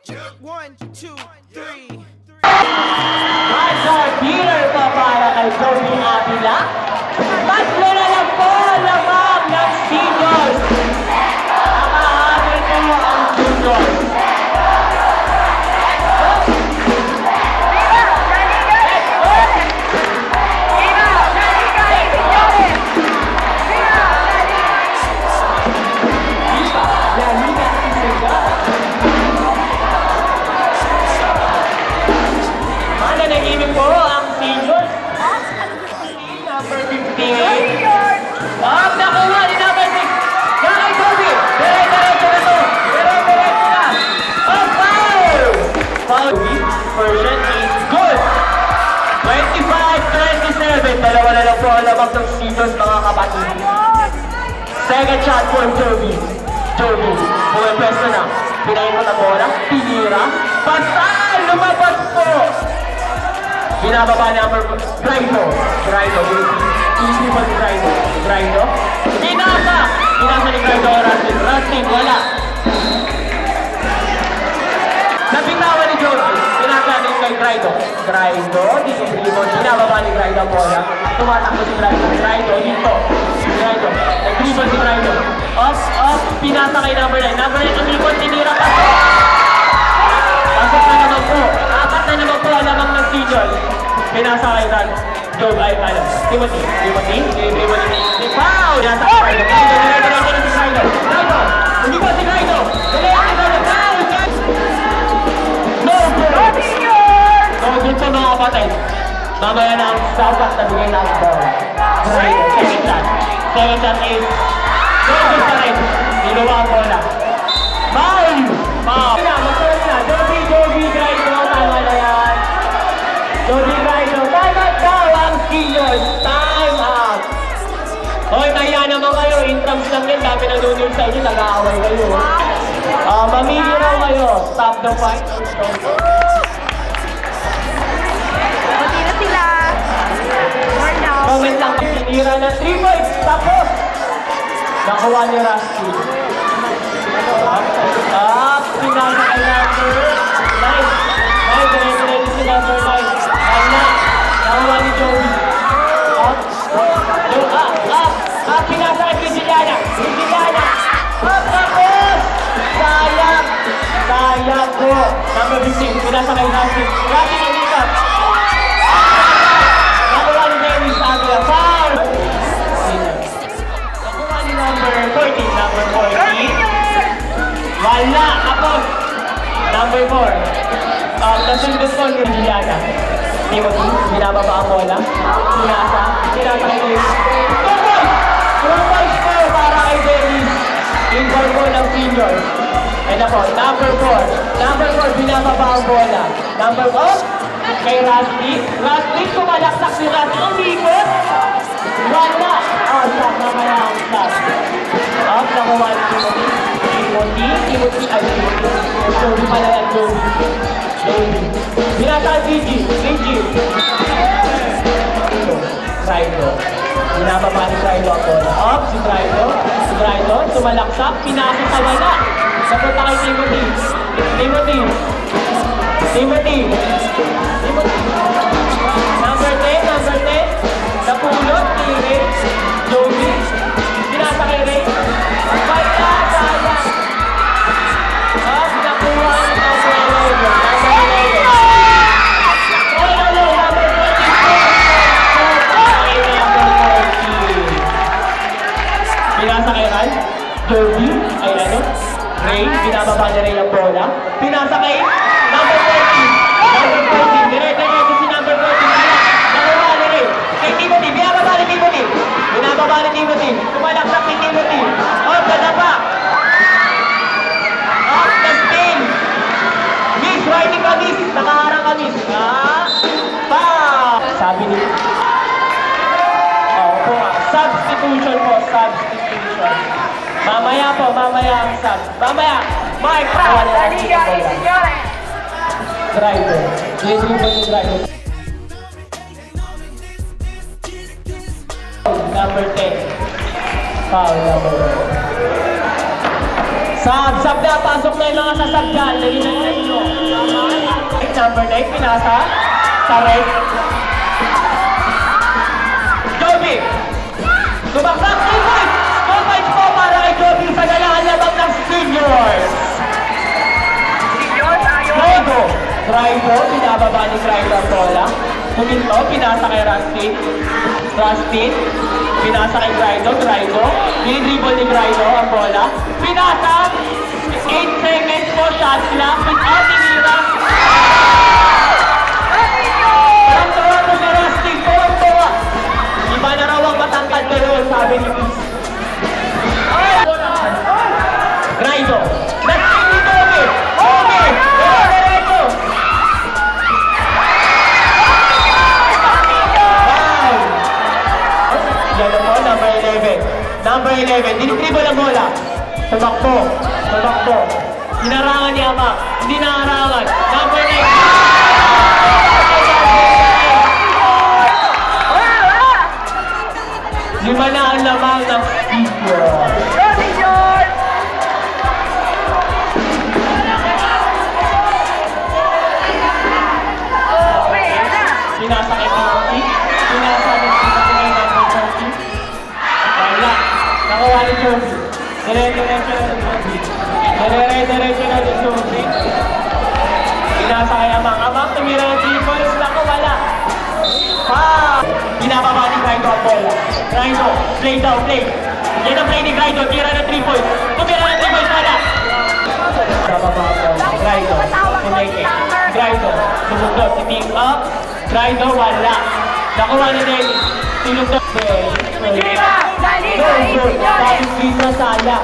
1, 2, 3. Buzzer beater pa para kay Joey Avila. Tatlo na lang po lamang ng seniors. Nakahabol po ang juniors. Nananahimik po ang seniors. Number 15. Nakuha ni number 6. Kay Kobe. Dire-diretso na to. Dire-diretso na. Foul! Foul. Version is good. 25-27. Dalawa na lang po ang lamang ng seniors, mga kapatid. Second shot for Joby. Joby. Pumipwesto na. Pinayin mo na bola. Pinira. Pasal! Lumabas po! Binababa number Graido. Easy pa si Graido. Pinasa ni Graido. Rustin, wala. Nabitawan ni Joby. Pinasa ni kay Graido. Dito. Binababa ni Graido po yan. Tumatakbo si Graido. Dito. Nag-dribble si Graido. Up. Pinasa kay number 9. Number 9 ang likod. Tinira pa. Pasok na naman po. Apat na naman po alamang ng seniors. Pinasa kay Timothy. Foul! Pinasa kay Graido. Dire-diretso na si Graido. Hindi pa si Graido. Foul! No good! No good po mga kapatid. Mamaya na ang sapat na bigay na ang ball. Graido, second shot is no good pa rin. Niluwa ang bola. Foul! Magsulat na. Joby, Graido. Tama na yan. Joby, Graido. Tama daw ang seniors. Time out. Hoy, kaya naman kayo. Intrams lang din. Dami na lunod sa inyo. Nag-aaway kayo. Mamili raw kayo. Stop the fight. Pati na sila. More now. Moment lang. Tinira na 3 points. Tapos. Nakuha ni Rusty. Pinasa kay number 9. Dire-diretso si number 9. Nakuha ni Joey. Up. Pinasa kay Vigiliana. Tapos. Sayang po. Number 15. Pinasa kay Rusty. Rusty ang lipat. Nakuha ni Dennis Avila. Foul! Nakuha ni number 14. Wala! Tapos! Number 4. Nasundot ko ni Vigiliana. Timothy, binababa ang bola. Pinasa kay Dennis. 2 points po para kay Dennis. Inball po ng senior. And ako, number 4. Binababa ang bola. Number 4. Kay Rusty. Kumalaksak si Rusty. Ang likod. Wala! Stop. Mamaya ang stop. Nakuha ni Timothy. Joby pala yan, Joby. Binasa ang Gigi. Graido. Binababa ni Graido ang bola. Si Graido. Tumalaksak. Pinasa sa wala. Napunta kay Timothy. Number 10. Napulot ni Ray. Joby. Pinasa kay Ray. Sayang. Nakuha ni number 11. Pinasa kay Ray. Joby. Ray. Binababa ni Ray ang bola. Pinasa kay number 14. Dire-diretso si number 14. Nakuha ni Ray. Kay Timothy. Binababa ni Timothy. Tumalaksak ni Timothy. Dadapa. The spin. Miss, riding kamis. Nakaharang kamis. Sabi ni... Substitution po. Mamaya ang sub. Mike, kawan na lang siya po yan. Driver. Number 10. Foul number 1. Sab na, pasok na yung mga sasab dyan. Dali na nyo. Number 9, pinasa. Sa right. Joby! Tumakbak, 2 points! 2 points po para kay Joby sa galaan labang ng seniors. Graido, pinababa ni Graido ang bola. Huminto, pinasa kay Rustin. Rustin, pinasa kay Graido. Dinidribble ni Graido ang bola. Pinasa! 8 seconds po, shot clock. Without tinira. Parang-tawa mo si Rustin. Parang-tawa. Iba na raw ang matangkad ko doon, sabi ni Chris. Graido. Nag-spin ni Toby. Okay! Diretso! Wow! Yan po, number 11. Number 11. Dinitribble ang bola. Tumakbo. Hinarangan ni Ama. Hindi naharangan. Number 9. Lima na ang lamang ng speaker. Pinasa kay Timothy. Pinasa ni Timothy ng number 30. Wala. Nakuha ni Joby. Dire-diretso na ni Joby. Dire-diretso na ni Joby. Pinasa kay Amang. Amang, tumira ng 3 points. Naku, wala. Pinababa ni Graido ang bola. Graido, play down, play. Yan ang play ni Graido. Tira ng 3 points. Tumira ng 3 points, wala. Pinababa ang bola. Graido, kumeke. Graido, sumugod. Si team up. Graido, wala. Nakuha ni Denny. Sinugod. Go, go. Tapos Visa Sala.